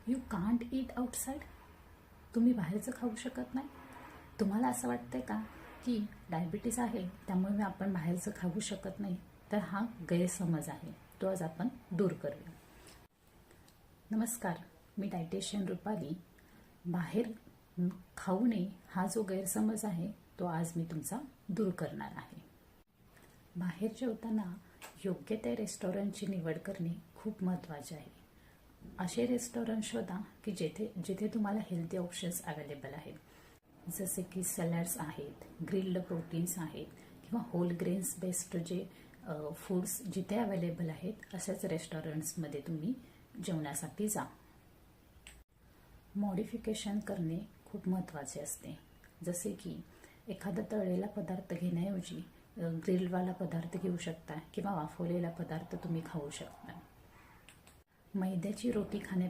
You can't eat outside. तुम्ही बाहेरचं खाऊ शकत नाही. तुम्हाला असं वाटतंय का की डायबिटीज आहे त्यामुळे आपण बाहेरचं खाऊ शकत नाही? तर हा गैरसमज आहे, तो आज आपण दूर करूया. नमस्कार, मी डायटिशियन रुपाली. बाहेर खाऊ नये हा जो गैरसमज आहे तो आज मी तुमचा दूर करणार आहे. बाहेर जेवताना योग्य त्या रेस्टॉरंटची निवड करणे खूप महत्त्वाचे आहे. असे रेस्टॉरंट शोधा की जिथे तुम्हाला हेल्दी ऑप्शन्स अवेलेबल आहेत, जसे की सॅलड्स आहेत, ग्रिल्ड प्रोटीन्स आहेत किंवा होल ग्रेन्स बेस्ड जे फूड्स जिथे अवेलेबल आहेत अशाच रेस्टॉरंट्समध्ये तुम्ही जेवण्यासाठी जा. मॉडिफिकेशन करणे खूप महत्त्वाचे असते. जसे की एखादा तळलेला पदार्थ घेण्याऐवजी ग्रिलवाला पदार्थ घेऊ शकता किंवा वाफवलेला पदार्थ तुम्ही खाऊ शकता. मैद्याची रोटी